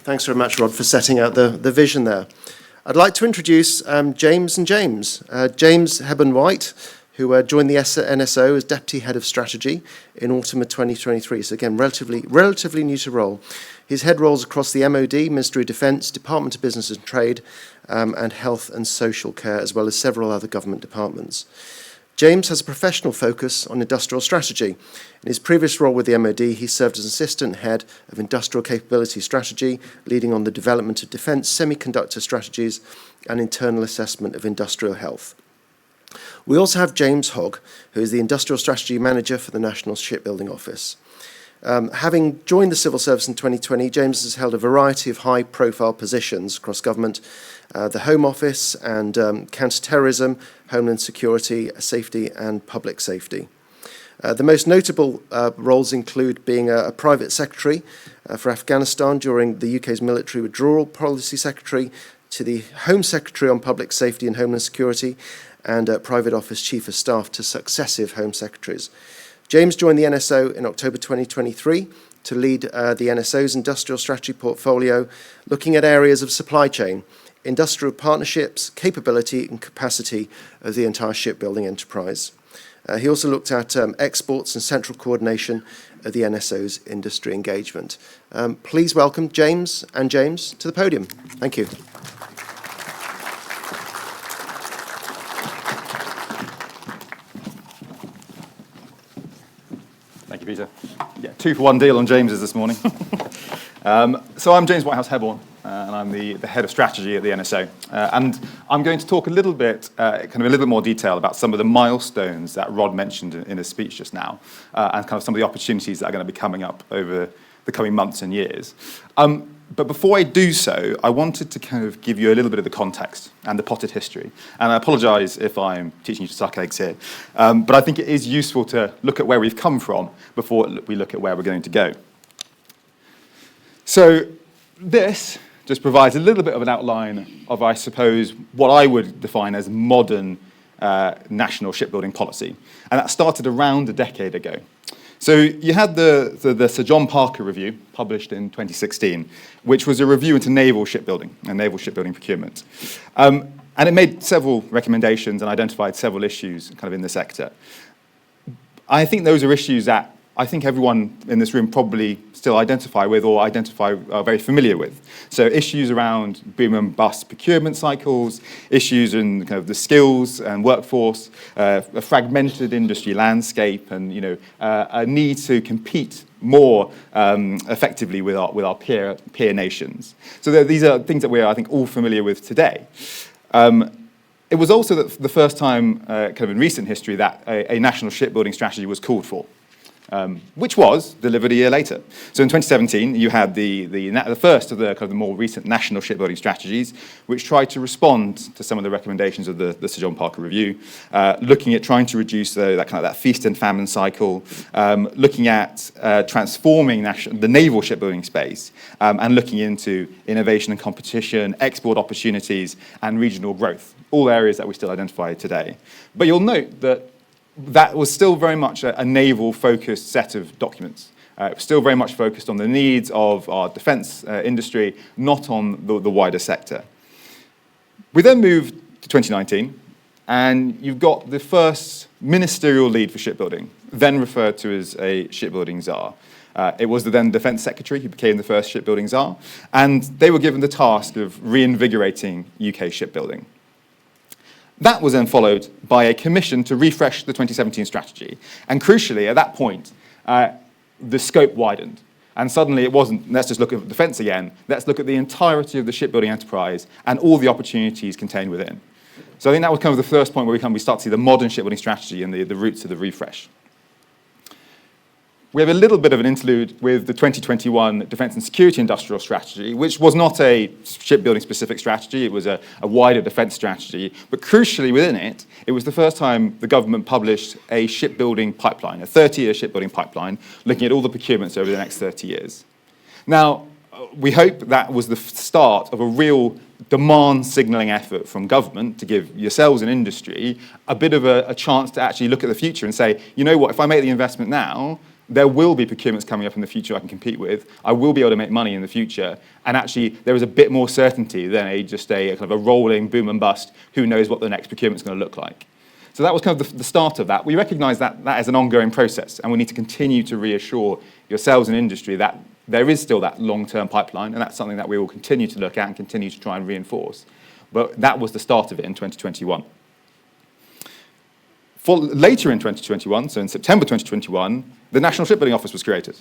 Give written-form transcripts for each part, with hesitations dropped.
Thanks very much, Rod, for setting out the vision there. I'd like to introduce James and James. James Hebbourn-White, who joined the NSO as Deputy Head of Strategy in autumn of 2023. So again, relatively new to role. His head roles across the MOD, Ministry of Defence, Department of Business and Trade, and Health and Social Care, as well as several other government departments. James has a professional focus on industrial strategy. In his previous role with the MOD, he served as Assistant Head of Industrial Capability Strategy, leading on the development of defence semiconductor strategies and internal assessment of industrial health. We also have James Hogg, who is the Industrial Strategy Manager for the National Shipbuilding Office. Having joined the civil service in 2020, James has held a variety of high-profile positions across government, the Home Office and counter-terrorism, Homeland Security, Safety and Public Safety. The most notable roles include being a private secretary for Afghanistan during the UK's military withdrawal, policy secretary to the Home Secretary on Public Safety and Homeland Security, and private office chief of staff to successive Home Secretaries. James joined the NSO in October 2023 to lead the NSO's industrial strategy portfolio, looking at areas of supply chain, industrial partnerships, capability and capacity of the entire shipbuilding enterprise. He also looked at exports and central coordination of the NSO's industry engagement. Please welcome James and James to the podium. Thank you. Thank you, Peter. Yeah, 2-for-1 deal on James's this morning. So I'm James Whitehouse-Hebbourn, and I'm the head of strategy at the NSO. And I'm going to talk a little bit, kind of a little bit more detail about some of the milestones that Rod mentioned in his speech just now, and kind of some of the opportunities that are going to be coming up over the coming months and years. But before I do so, I wanted to kind of give you a little bit of the context and the potted history. And I apologise if I'm teaching you to suck eggs here, but I think it is useful to look at where we've come from before we look at where we're going to go. So this just provides a little bit of an outline of, I suppose, what I would define as modern national shipbuilding policy. And that started around a decade ago. So you had the Sir John Parker Review, published in 2016, which was a review into naval shipbuilding and naval shipbuilding procurement. And it made several recommendations and identified several issues kind of in the sector. I think those are issues that I think everyone in this room probably still identify with or are very familiar with. So issues around boom and bust procurement cycles, issues in kind of the skills and workforce, a fragmented industry landscape, and a need to compete more effectively with our peer nations. So these are things that we're, I think, all familiar with today. It was also the first time, kind of in recent history, that a national shipbuilding strategy was called for. Which was delivered a year later. So in 2017, you had the first of the kind of the more recent national shipbuilding strategies, which tried to respond to some of the recommendations of the Sir John Parker Review, looking at trying to reduce that feast and famine cycle, looking at transforming the naval shipbuilding space, and looking into innovation and competition, export opportunities, and regional growth, all areas that we still identify today. But you'll note that was still very much a naval-focused set of documents. It was still very much focused on the needs of our defence industry, not on the wider sector. We then moved to 2019, and you've got the first ministerial lead for shipbuilding, then referred to as a shipbuilding czar. It was the then Defence Secretary who became the first shipbuilding czar, and they were given the task of reinvigorating UK shipbuilding. That was then followed by a commission to refresh the 2017 strategy. And crucially, at that point, the scope widened. And suddenly it wasn't, let's just look at defence again, let's look at the entirety of the shipbuilding enterprise and all the opportunities contained within. So I think that was kind of the first point where we start to see the modern shipbuilding strategy and the roots of the refresh. We have a little bit of an interlude with the 2021 Defence and Security Industrial Strategy, which was not a shipbuilding-specific strategy, it was a wider defence strategy, but crucially within it, it was the first time the government published a shipbuilding pipeline, a 30-year shipbuilding pipeline, looking at all the procurements over the next 30 years. Now, we hope that was the start of a real demand signalling effort from government to give yourselves in industry a bit of a chance to actually look at the future and say, you know what, if I make the investment now, there will be procurements coming up in the future I can compete with. I will be able to make money in the future. And actually, there is a bit more certainty than just a kind of a rolling boom and bust, who knows what the next procurement is going to look like. So that was kind of the start of that. We recognise that that is an ongoing process, and we need to continue to reassure yourselves and industry that there is still that long-term pipeline, and that's something that we will continue to look at and continue to try and reinforce. But that was the start of it in 2021. Later in 2021, so in September 2021, the National Shipbuilding Office was created.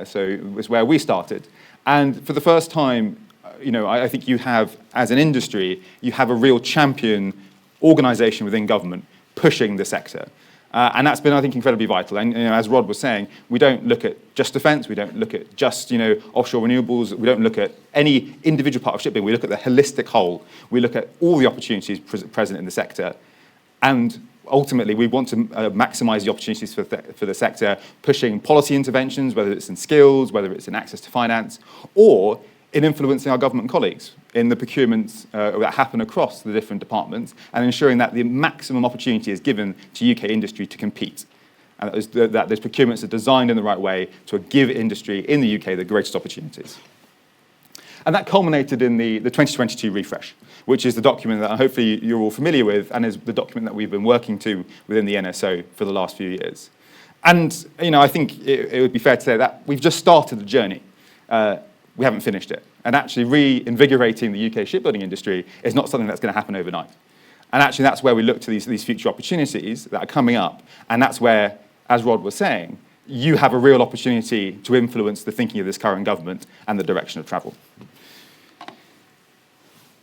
So it was where we started. And for the first time, I think you have, as an industry, you have a real champion organisation within government pushing the sector. And that's been, I think, incredibly vital. And as Rod was saying, we don't look at just defence, we don't look at just offshore renewables, we don't look at any individual part of shipping, we look at the holistic whole. We look at all the opportunities present in the sector. And ultimately, we want to maximise the opportunities for the sector, pushing policy interventions, whether it's in skills, whether it's in access to finance, or in influencing our government colleagues in the procurements that happen across the different departments, and ensuring that the maximum opportunity is given to UK industry to compete. And that those procurements are designed in the right way to give industry in the UK the greatest opportunities. And that culminated in the 2022 refresh, which is the document that hopefully you're all familiar with, and is the document that we've been working to within the NSO for the last few years. And I think it would be fair to say that we've just started the journey. We haven't finished it. And actually reinvigorating the UK shipbuilding industry is not something that's going to happen overnight. And actually that's where we look to these future opportunities that are coming up. And that's where, as Rod was saying, you have a real opportunity to influence the thinking of this current government and the direction of travel.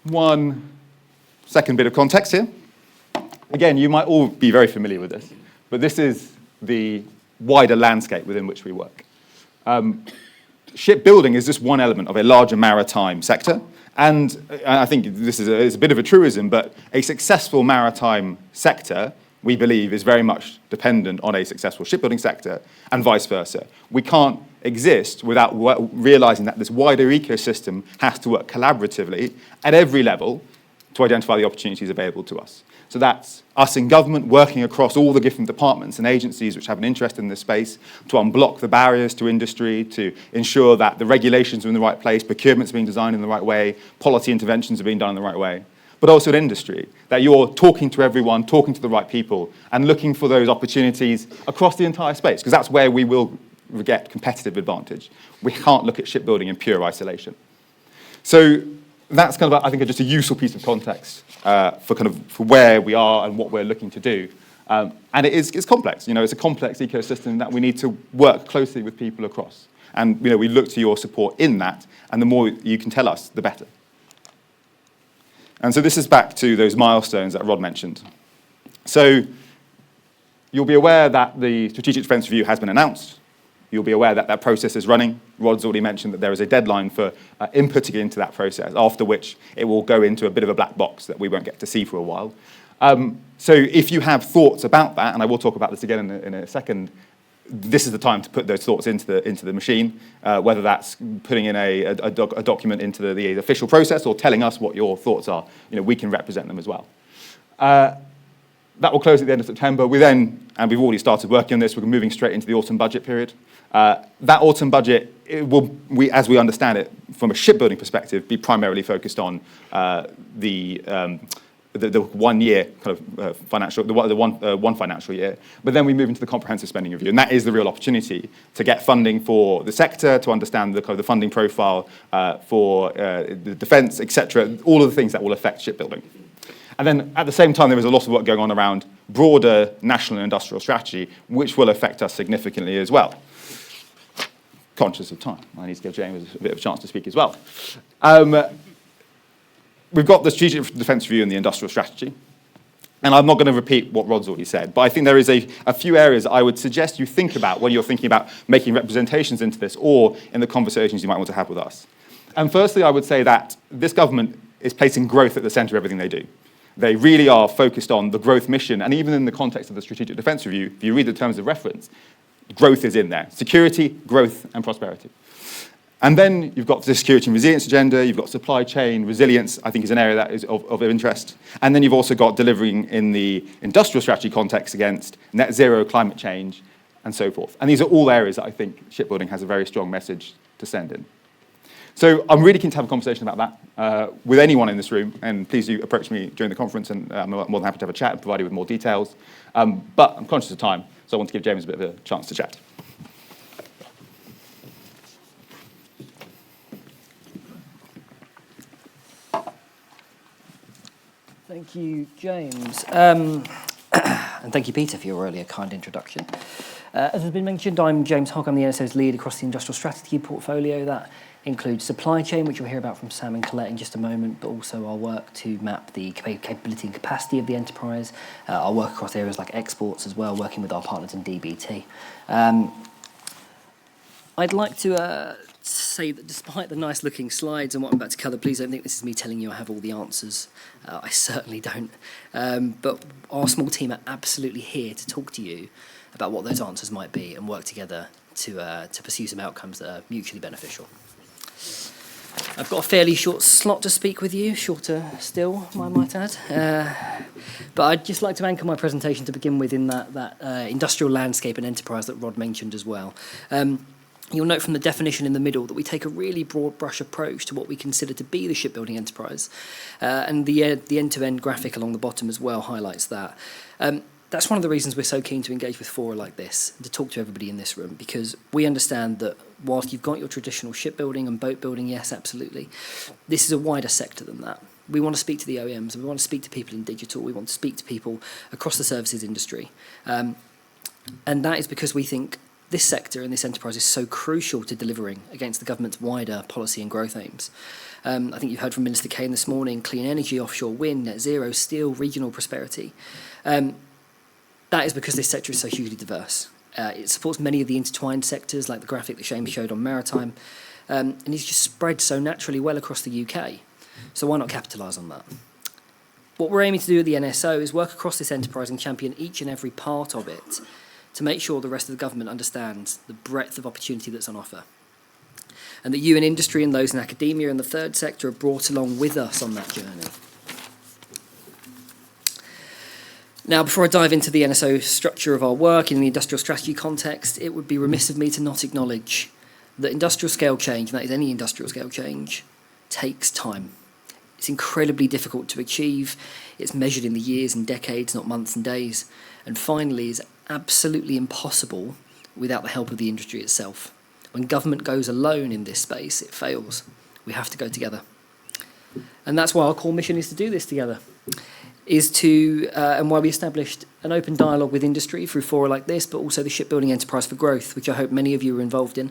One second bit of context here. Again, you might all be very familiar with this, but this is the wider landscape within which we work. Shipbuilding is just one element of a larger maritime sector, and I think this is a bit of a truism, but a successful maritime sector, we believe, is very much dependent on a successful shipbuilding sector, and vice versa. We can't exist without realising that this wider ecosystem has to work collaboratively at every level to identify the opportunities available to us. So that's us in government working across all the different departments and agencies which have an interest in this space to unblock the barriers to industry, to ensure that the regulations are in the right place, procurements are being designed in the right way, policy interventions are being done in the right way. But also in industry, that you're talking to everyone, talking to the right people, and looking for those opportunities across the entire space, because that's where we will get competitive advantage. We can't look at shipbuilding in pure isolation. So that's kind of, I think, just a useful piece of context for where we are and what we're looking to do. And it's complex. It's a complex ecosystem that we need to work closely with people across. And we look to your support in that, and the more you can tell us, the better. And so this is back to those milestones that Rod mentioned. So you'll be aware that the Strategic Defence Review has been announced. You'll be aware that that process is running. Rod's already mentioned that there is a deadline for inputting into that process, after which it will go into a bit of a black box that we won't get to see for a while. So if you have thoughts about that, and I will talk about this again in a second, this is the time to put those thoughts into the machine, whether that's putting in a document into the official process or telling us what your thoughts are. We can represent them as well. That will close at the end of September. And we've already started working on this, we're moving straight into the autumn budget period. That autumn budget, as we understand it, from a shipbuilding perspective, be primarily focused on the 1 year kind of financial, one financial year. But then we move into the comprehensive spending review, and that is the real opportunity to get funding for the sector, to understand the kind of the funding profile for the defence, etc. All of the things that will affect shipbuilding. And then at the same time, there is a lot of work going on around broader national and industrial strategy, which will affect us significantly as well. Conscious of time, I need to give James a bit of a chance to speak as well. We've got the Strategic Defence Review and the industrial strategy. And I'm not going to repeat what Rod's already said, but I think there is a few areas I would suggest you think about when you're thinking about making representations into this, or in the conversations you might want to have with us. And firstly, I would say that this government is placing growth at the centre of everything they do. They really are focused on the growth mission, and even in the context of the Strategic Defence Review, if you read the terms of reference, growth is in there. Security, growth, and prosperity. And then you've got the security and resilience agenda, you've got supply chain resilience, I think is an area that is of interest. And then you've also got delivering in the industrial strategy context against net zero climate change and so forth. And these are all areas that I think shipbuilding has a very strong message to send in. So I'm really keen to have a conversation about that with anyone in this room, and please do approach me during the conference, and I'm more than happy to have a chat and provide you with more details. But I'm conscious of time, so I want to give James a bit of a chance to chat. Thank you, James. And thank you, Peter, for your earlier kind introduction. As has been mentioned, I'm James Hogg. I'm the NSO's lead across the industrial strategy portfolio. That includes supply chain, which you'll hear about from Sam and Colette in just a moment, but also our work to map the capability and capacity of the enterprise, our work across areas like exports as well, working with our partners in DBT. I'd like to say that despite the nice looking slides and what I'm about to cover, please don't think this is me telling you I have all the answers. I certainly don't. But our small team are absolutely here to talk to you about what those answers might be and work together to pursue some outcomes that are mutually beneficial. I've got a fairly short slot to speak with you, shorter still, I might add. But I'd just like to anchor my presentation to begin with in that industrial landscape and enterprise that Rod mentioned as well. You'll note from the definition in the middle that we take a really broad brush approach to what we consider to be the shipbuilding enterprise. And the end-to-end graphic along the bottom as well highlights that. That's one of the reasons we're so keen to engage with fora like this, and to talk to everybody in this room, because we understand that whilst you've got your traditional shipbuilding and boat building, yes, absolutely, this is a wider sector than that. We want to speak to the OEMs, and we want to speak to people in digital, we want to speak to people across the services industry. And that is because we think this sector and this enterprise is so crucial to delivering against the government's wider policy and growth aims. I think you heard from Minister Kane this morning, clean energy, offshore wind, net zero, steel, regional prosperity. That is because this sector is so hugely diverse. It supports many of the intertwined sectors, like the graphic that Shane showed on maritime, and it's just spread so naturally well across the UK. So why not capitalise on that? What we're aiming to do at the NSO is work across this enterprise and champion each and every part of it to make sure the rest of the government understands the breadth of opportunity that's on offer. And that you in industry and those in academia and the third sector are brought along with us on that journey. Now, before I dive into the NSO structure of our work in the industrial strategy context, it would be remiss of me to not acknowledge that industrial scale change, and that is any industrial scale change, takes time. It's incredibly difficult to achieve. It's measured in the years and decades, not months and days. And finally, is absolutely impossible without the help of the industry itself. When government goes alone in this space, it fails. We have to go together. And that's why our core mission is to do this together. And why we established an open dialogue with industry through fora like this, but also the Shipbuilding Enterprise for Growth, which I hope many of you are involved in.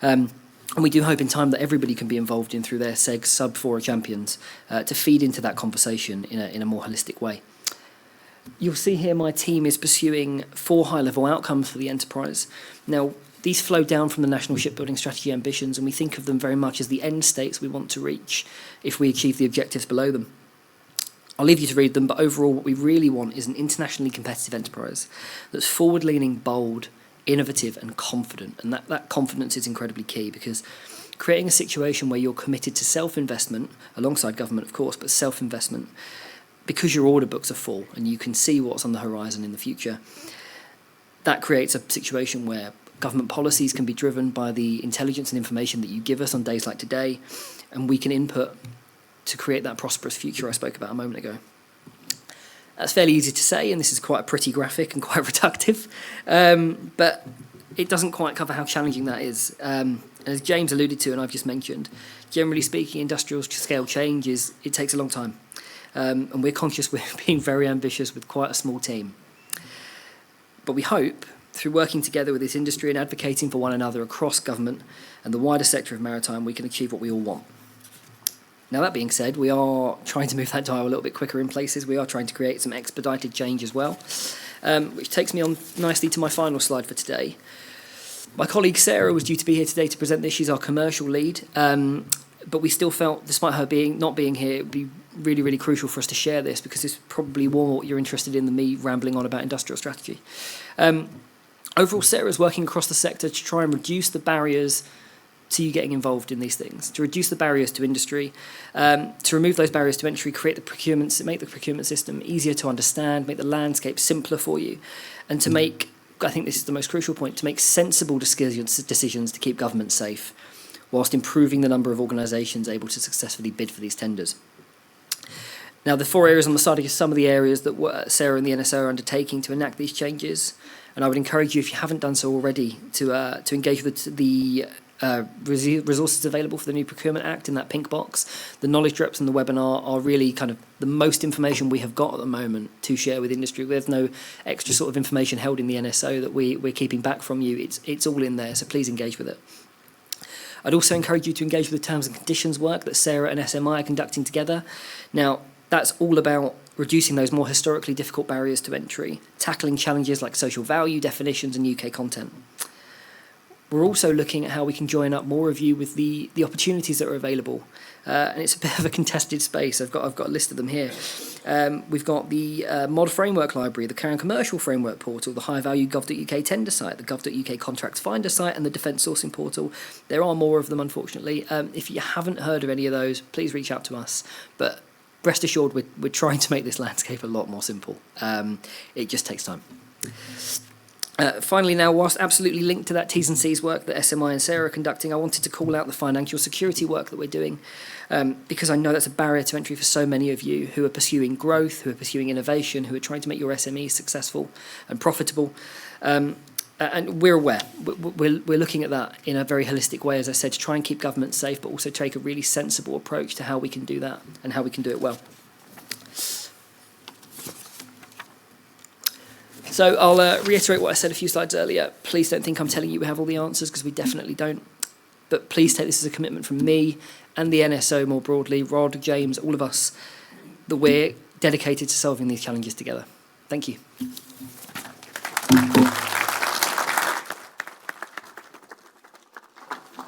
And we do hope in time that everybody can be involved in through their SEG sub-fora champions to feed into that conversation in a more holistic way. You'll see here my team is pursuing 4 high-level outcomes for the enterprise. Now, these flow down from the National Shipbuilding Strategy ambitions, and we think of them very much as the end states we want to reach if we achieve the objectives below them. I'll leave you to read them, but overall what we really want is an internationally competitive enterprise that's forward-leaning, bold, innovative and confident. And that confidence is incredibly key, because creating a situation where you're committed to self-investment, alongside government of course, but self-investment, because your order books are full and you can see what's on the horizon in the future, that creates a situation where government policies can be driven by the intelligence and information that you give us on days like today, and we can input to create that prosperous future I spoke about a moment ago. That's fairly easy to say, and this is quite a pretty graphic and quite reductive, but it doesn't quite cover how challenging that is. And as James alluded to and I've just mentioned, generally speaking, industrial scale change it takes a long time. And we're conscious we're being very ambitious with quite a small team. But we hope, through working together with this industry and advocating for one another across government and the wider sector of maritime, we can achieve what we all want. Now, that being said, we are trying to move that dial a little bit quicker in places. We are trying to create some expedited change as well, which takes me on nicely to my final slide for today. My colleague Sarah was due to be here today to present this. She's our commercial lead, but we still felt, despite her not being here, it would be really, really crucial for us to share this, because it's probably more what you're interested in than me rambling on about industrial strategy. Overall, Sarah's working across the sector to try and reduce the barriers to you getting involved in these things, to reduce the barriers to industry, to remove those barriers to entry, make the procurement system easier to understand, make the landscape simpler for you, and to make I think this is the most crucial point, to make sensible decisions to keep government safe, whilst improving the number of organisations able to successfully bid for these tenders. Now, the 4 areas on the side are some of the areas that Sarah and the NSO are undertaking to enact these changes, and I would encourage you, if you haven't done so already, to engage with the resources available for the new Procurement Act in that pink box. The knowledge drops and the webinar are really kind of the most information we have got at the moment to share with industry. There's no extra sort of information held in the NSO that we're keeping back from you. It's all in there, so please engage with it. I'd also encourage you to engage with the terms and conditions work that Sarah and SMI are conducting together. Now, that's all about reducing those more historically difficult barriers to entry, tackling challenges like social value definitions and UK content. We're also looking at how we can join up more of you with the opportunities that are available. And it's a bit of a contested space. I've got a list of them here. We've got the Mod Framework Library, the Current Commercial Framework Portal, the High Value Gov.uk Tender Site, the Gov.uk Contracts Finder Site, and the Defence Sourcing Portal. There are more of them, unfortunately. If you haven't heard of any of those, please reach out to us. But rest assured, we're trying to make this landscape a lot more simple. It just takes time. Finally now, whilst absolutely linked to that T's and C's work that SMI and Sarah are conducting, I wanted to call out the financial security work that we're doing, because I know that's a barrier to entry for so many of you who are pursuing growth, who are pursuing innovation, who are trying to make your SMEs successful and profitable. And we're aware. We're looking at that in a very holistic way, as I said, to try and keep government safe, but also take a really sensible approach to how we can do that and how we can do it well. So I'll reiterate what I said a few slides earlier. Please don't think I'm telling you we have all the answers, because we definitely don't. But please take this as a commitment from me and the NSO more broadly, Rod, James, all of us, that we're dedicated to solving these challenges together. Thank you.